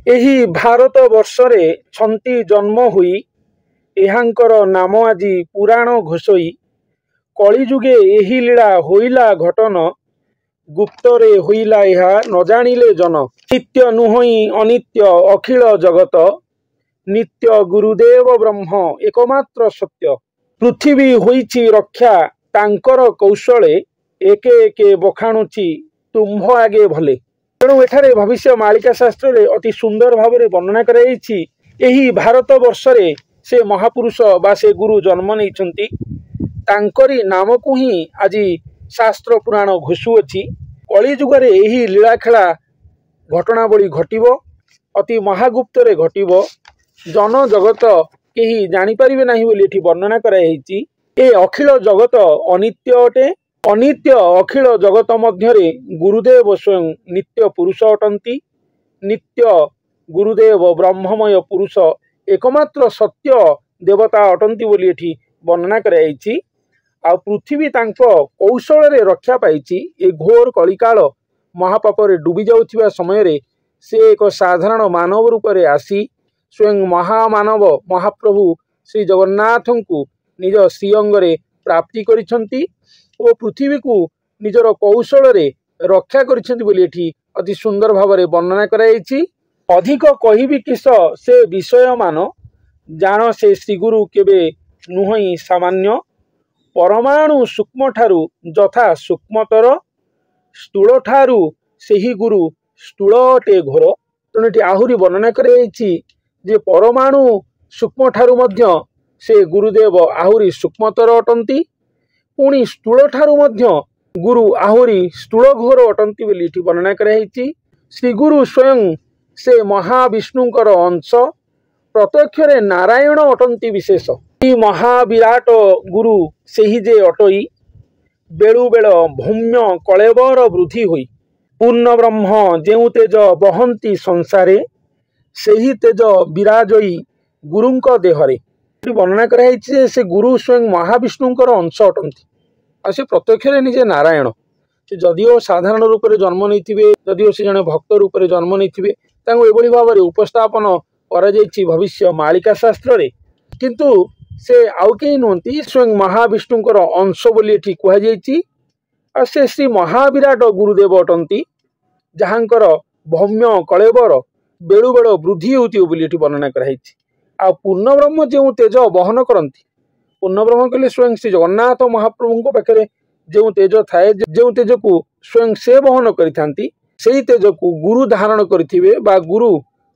एही भारत वर्षरे छंती जन्म हुई एहांकर नाम आजी पुराण घोषई कलिजुगे एही लीला होइला घटन गुप्तरे होइला एहा न जानिले जन नित्य नुहई अनित्य अखिल जगत नित्य गुरुदेव ब्रह्म एकमात्र सत्य पृथ्वी होइछि रक्षा तांकर कौशले एके एके बखाणुछि तुम्भ आगे भले। तेणु एठारे भविष्य मालिका शास्त्र रे अति सुंदर भाव में वर्णना कराई एही भारत वर्षरे से महापुरुष बा से गुरु जन्म नहीं तांकरी नाम को ही आज शास्त्र पुराण घोषुअछि। कली जुगरे एही लीला खेला घटनावली घटिब अति महागुप्तरे घटिब जन जगत केही जानी परिबे नाही बोली एठी वर्णना कराई। ए अखिल जगत अनित्य अटे अनित्य अखिल जगत मध्यरे गुरुदेव स्वयं नित्य पुरुष अटंती नित्य गुरुदेव ब्रह्ममय पुरुष एकमात्र सत्य देवता अटंती बोली एठी वर्णना कराई। आ पृथ्वी तांको कौशल रे रक्षा पाइछि। ए घोर कलिकाल महापापरे डूबी जाउथिबा समय रे से एक साधारण मानव रूप रे आसी स्वयं महामानव महाप्रभु श्री जगन्नाथ को निज श्रीअंग रे प्राप्ति करिसंती ओ पृथ्वी को निजर कौशल रे रक्षा करिसंती बोली एठी अति सुंदर भाव में वर्णना कराई। अधिक कहिबी किस से विषय मान जान से श्रीगुरु केबे नुहई सामान्य परमाणु सूक्ष्म ठारू जथा सूक्ष्मतर स्थूल ठारू सेही गुरु स्थूल अटे घोर। तेणु एठी आहुरी वर्णना कराई जे परमाणु सूक्ष्म ठारू मध्य से गुरुदेव आहुरी सूक्ष्मतर अटंती पुणी स्थूल ठारू मध्य गुरु आहुरी स्थूल घोर अटंती बोली एठी वर्णना कराई। श्री गुरु स्वयं से महाविष्णुंकर अंश प्रत्यक्ष रे नारायण अटंती विशेष महाविराट गुरु सेही जे अटई बेलु बेल भौम्य कलेबर वृद्धि होई पूर्ण ब्रह्म जेउ तेज बहंती संसारे सेही तेज विराजई गुरुंक देहरे वर्णना कराई। से गुरु स्वयं महाविष्णुंकर अंश अटंती आ से प्रत्यक्ष निजे नारायण से जदिओ साधारण रूप से जन्म नहीं जदिओ से जड़े भक्त रूप से जन्म नहीं एभली भाव में उपस्थापन करा भविष्य मालिका शास्त्र रे किंतु से आउ कहीं नुहति स्वयं महाविष्णुंकर अंश बोली एठी कहुई। आ से श्री महाविराट गुरुदेव अटंती जहाँकर भौम्य कलेबर बेलु बेल वृद्धि होती बोली एठी वर्णना कराई। आ पूर्ण ब्रह्म जो तेज बहन करती पूर्ण ब्रह्म कहले स्वयं श्री जगन्नाथ महाप्रभु पाखे जो तेज थाए जो तेज को स्वयं से बहन करिथांती सेही तेज को गुरु धारण करिथिबे बा गुरु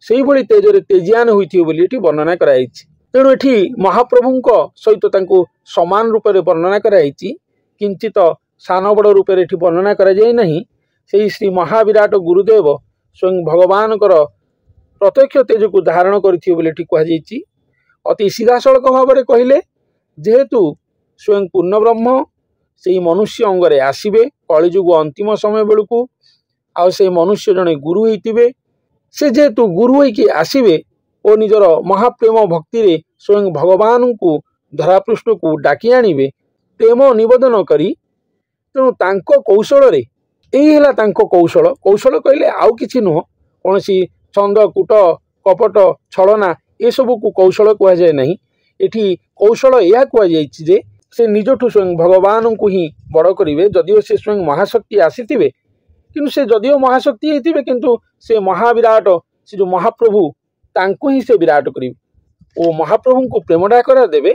सेही भली तेजरे तेजियान होइथिबे बोली एठी वर्णना कराई। तेणु एठी महाप्रभुंक सहित तांको समान रूप में वर्णना कराई किंचित सान बड़ रूप में एठी वर्णना करा जाय नहीं। सेही श्री महाविराट गुरुदेव स्वयं भगवानकर प्रत्यक्ष तेज को धारण करिथिबे बोली एठी कहुई। अति सीधा सड़क भाव में कहले जेहेतु स्वयं पूर्ण ब्रह्म से मनुष्य अंगरे आसबे कलिजुग अंतिम समय बेलू आ से मनुष्य जड़े गुरु होइतिबे से जेहेतु गुरु होइकी आसबे और निजर महाप्रेम भक्ति रे स्वयं भगवान को धरापृष्ठ को डाकी आनिबे प्रेम निवेदन करी तेणु तांको कौशल रे एही हला तांको कौशल कौशल कहले आउ किछि नुह कौन सी छंद कूट कपट छलना ए सब को कौशल कह जाए नहीं। एठी कौशल यह कहुई जे से निजठू स्वयं भगवान को ही बड़ करेंगे जदिओ से स्वयं महाशक्ति आसीथिबे किंतु से जदिओ महाशक्ति होइथिबे किंतु से महाविराट से जो महाप्रभु तांको ही से विराट करेंगे ओ महाप्रभु को प्रेम डाकरा देवे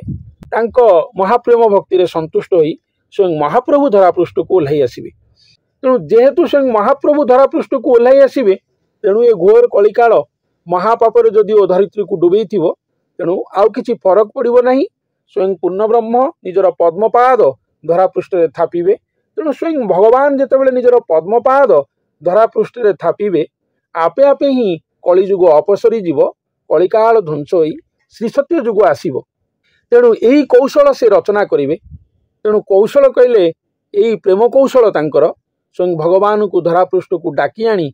तांको महाप्रेम भक्ति रे संतुष्ट होई स्वयं महाप्रभु धरापृष्ठ को ओह्लाई आसबे। तेणु जेहेतु स्वयं महाप्रभु धरापृष्ठ को ओह्लाई आसबे तेणु ये घोर कलिकाल महापापर जदिओ धरित्री को डुबई थिबो तेणु आउ किछि फरक पड़िबो नाही। स्वयं पूर्ण ब्रह्म निजर पद्मपाद धरापृष्ठ रे थापिबे तेणु स्वयं भगवान जेतेबेले निजर पद्मपाद धरापृष्ठ रे थापिबे आपे आपे ही कलिजुग अपसरी जीव कलिकाल ध्वंस होई श्री सत्य जुग आसीबो। तेणु एही कौशल से रचना करिवे। तेणु कौशल कहले एही प्रेम कौशल तांकर स्वयं भगवान को धरापृष्ठ को डाकी आनी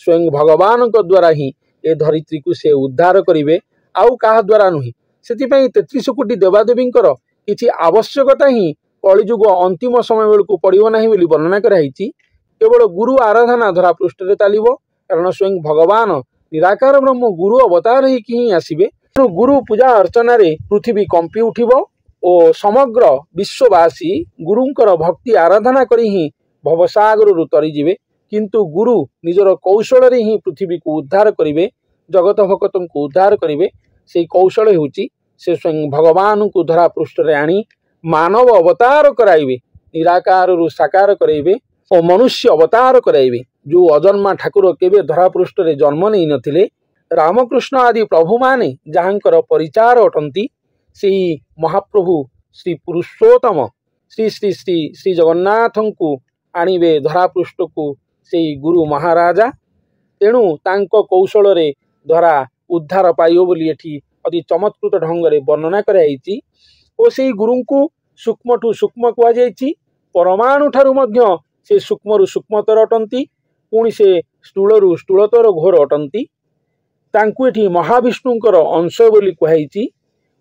स्वयं भगवान द्वारा ही ए धरित्री को से उद्धार करिवे आउ काहा द्वारा नुही। सेतिपई 33 कोटी देवादेवींकर किछि आवश्यकता ही कलिजुग अंतिम समय बेलू पड़ो ना बोली वर्णना कराई। केवल गुरु आराधना धरापृष्ठ रे चलिबो कारण स्वयं भगवान निराकार ब्रह्म गुरु अवतार ही आसबे। गुरु पूजा अर्चना रे पृथ्वी कंपी उठिबो और समग्र विश्ववासी गुरुंकर भक्ति आराधना करी ही भवसागर तरी जिवे। किंतु गुरु निजर कौशल रे ही पृथ्वी को उद्धार करिवे, जगत भगत को उद्धार करिवे। से कौशल होउची से स्वयं भगवान को धरा पृष्ठ रे आनी मानव अवतार कराइबे, निराकार रु साकार कराइबे और मनुष्य अवतार कराइबे। जो अजन्मा ठाकुर केबे धरा पृष्ठ रे जन्म नहीं नथिले, रामकृष्ण आदि प्रभु माने जहांकर परिचार अटंती, से महाप्रभु श्री पुरुषोत्तम श्री श्री श्री श्री जगन्नाथ को आणिबे धरा पृष्ठ को से गुरु महाराजा। तेणु तांको कौशल रे धरा उद्धार पाइयो बोली एठी अति चमत्कृत ढंग रे वर्णना कराइछि। और से गुरु को सूक्ष्म ठू सूक्ष्म कुआ जाइछि, परमाणु ठारू मध्य से सूक्ष्म रु सूक्ष्मतर अटंती, पुणी से स्थूल रु स्थूलतर घोर अटंती। तांकु एठी महाविष्णुंकर अंश बोली कुहाइछि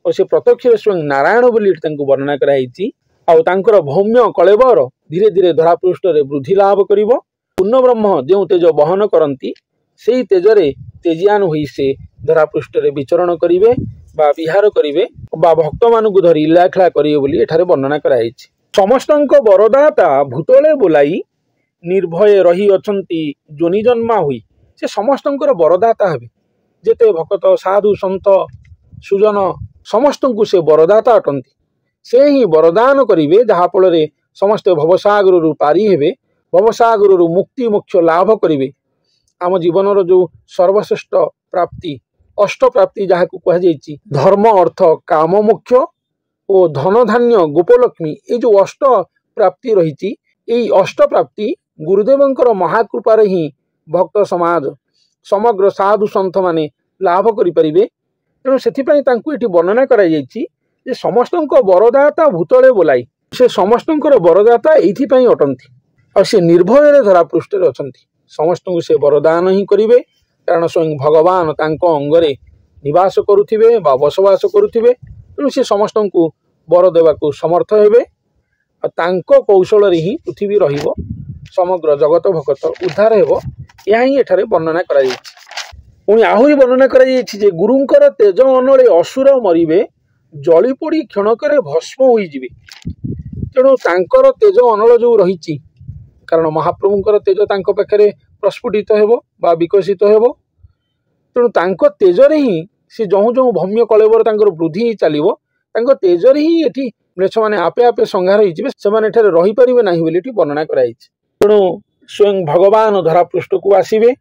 और से प्रत्यक्ष स्वयं नारायण बोली तांकु वर्णना कराइछि। आउ तांकर भौम्य कलेबर धीरे धीरे धरा पृष्ठ रे वृद्धि लाभ करिवो। पूर्ण ब्रह्म जो तेज बहन करती से तेजरे तेजियान होई से धरा पृष्ठ रे विचरण करिवे बा विहार करिवे बा भक्त मानकु धरि लीलाखेला करिवे बोली एठारे वर्णना कराइछि। समस्तंक बरदाता भूतले बोलाई निर्भय रही अछंती जोनि जन्मा हुई। से समस्तंकर बरदाता हेबे, जेते भक्त साधु संत सुजन समस्तंकु से बरदाता अटंती। से ही वरदान करिवे जहा फल समस्त भवसागर रु पारी हेबे, भवसागर रु मुक्ति मोक्ष लाभ करिवे। आम जीवन जो सर्वश्रेष्ठ प्राप्ति अष्ट प्राप्ति जहाँ को कह जाइछि, धर्म अर्थ काम मोक्ष और धन धान्य गोपलक्ष्मी, ये जो अष्ट प्राप्ति रही, यही अष्ट प्राप्ति गुरुदेवंकर महाकृपार ही भक्त समाज समग्र साधु सन्थ माने लाभ करिपारिबे। तेणु सेथिपाई तांकु एठी वर्णना करा जाइछि जे समस्तंक बरदाता भूतले बोलाई। से समस्तंकर बरदाता एथिपाई अटंती और से निर्भय धरा पृष्ठ रे अछंती। समस्त को से वरदान ही करिवे, कारण स्वयं भगवान तांको अंगरे निवास करुथिबे बा बसवास करुथिबे। तेणु से समस्त को वर देवा को समर्थ हेबे और तांको कौशल रे ही पृथ्वी रहिबो, समग्र जगत भगत उद्धार हेबो। या ही एठारे वर्णना करा जाइछि। पुणी आहुरी वर्णना करा जाइछि जे गुरुंकर तेज अनले असुर मरिबे, जली पोड़ी क्षणकरे भस्म होई जिवे। तेणु तांकर तेज अनल जो रहिछि, कारण महाप्रभुंकर तेज तांको पाखरे प्रस्फुटित हेबो बा विकसित हेबो। तेणु तांको तेजरे ही से जो जो भौम्य कलेबर तांकर वृद्धि चलिबो, तांको तेजरे ही एठी म्लेच्छ माने आपे आपे संहार होई जिवे, सेमाने एठारे रहि परिबे नाही बोली एठी वर्णना कराइछि। तेणु स्वयं भगवान धरा पृष्ठ को आसीबे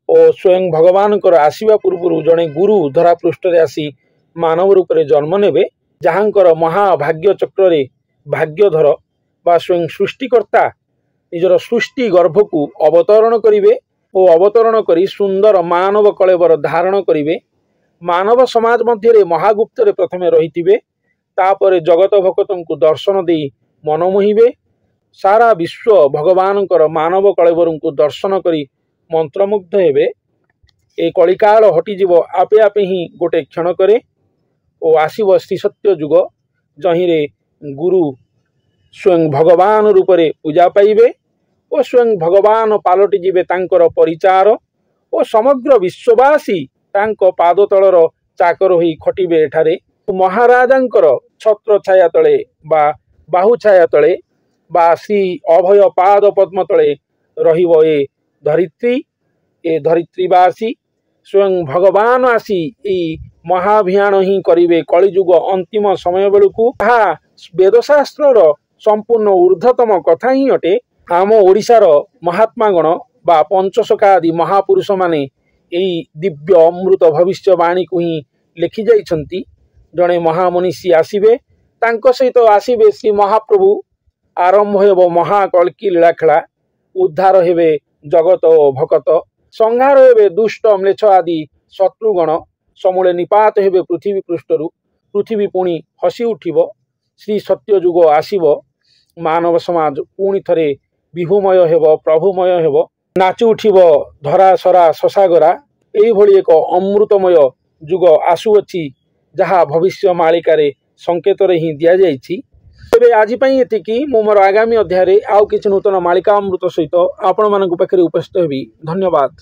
और स्वयं भगवान कर आसीबा पूर्व जड़े गुरु धरा पृष्ठ रे आसी मानव रूप रे जन्म नेबे, जहांकर महाभाग्य चक्र रे भाग्यधर बा स्वयं सृष्टिकर्ता निजर सृष्टि गर्भ को अवतरण करिवे और अवतरण करी सुंदर मानव कलेबर धारण करिवे। मानव समाज मध्य रे महागुप्त रे प्रथमे रहिथिबे, तापरे जगत भक्तों को दर्शन दे मन मोहिबे। सारा विश्व भगवानकर मानव कलेबर को दर्शन करी मंत्रमुग्ध हेबे। ए कलिकाल हटिଯିव आपे आपे ही गोटे क्षण करे और आसीब श्री सत्य जुग, जहीं रे गुरु स्वयं भगवान रूप रे पूजा पाइबे और स्वयं भगवान पालटि जिवे तांकर परिचार और समग्र विश्ववासी तांको पाद तलर चाकर होई खटिबे। एठारे महाराजांकर छत्र छाया तले बा बाहु छाया तले बा श्री अभय पाद पद्म तले रहिबो ए धरित्री। ए धरित्रीवासी स्वयं भगवान आसी ए महाभियान ही करिवे कलिजुग अंतिम समय बेलू। ताहा वेदशास्त्र संपूर्ण ऊर्ध्वतम कथा ही अटे। आम ओडिशार महात्मागण बा पंचसखा आदि महापुरुष माने एई दिव्य अमृत भविष्यवाणी को ही लिखि जाइछंती। जड़े महामनीषी आसीबे, तांको सहित आसीबे श्री महाप्रभु। आरंभ हेबो महाकल्की लीलाखेला, उद्धार हेबे जगत ओ भगत, संहार हेबे दुष्ट म्लेच्छ आदि शत्रुगण, समूले निपात हेबे पृथ्वी पृष्ठरू। पृथ्वी पुणी हसी उठिबो, श्री सत्य जुग आसीबो, मानव समाज पुणी थरे विभुमय हेबो, प्रभुमय हेबो, नाचि उठिबो धरा सरा शशागरा। एई भली एक अमृतमय जुग आसुअछि, जहा भविष्य मालिकारे संकेतरे ही दिया जाइछि। तेबे आजि पई एतिकी। मु मोर आगामी अध्याय रे आउ किछि नूतन मालिका अमृत सहित आपण मानक पाखरे उपस्थित हेबी। धन्यवाद।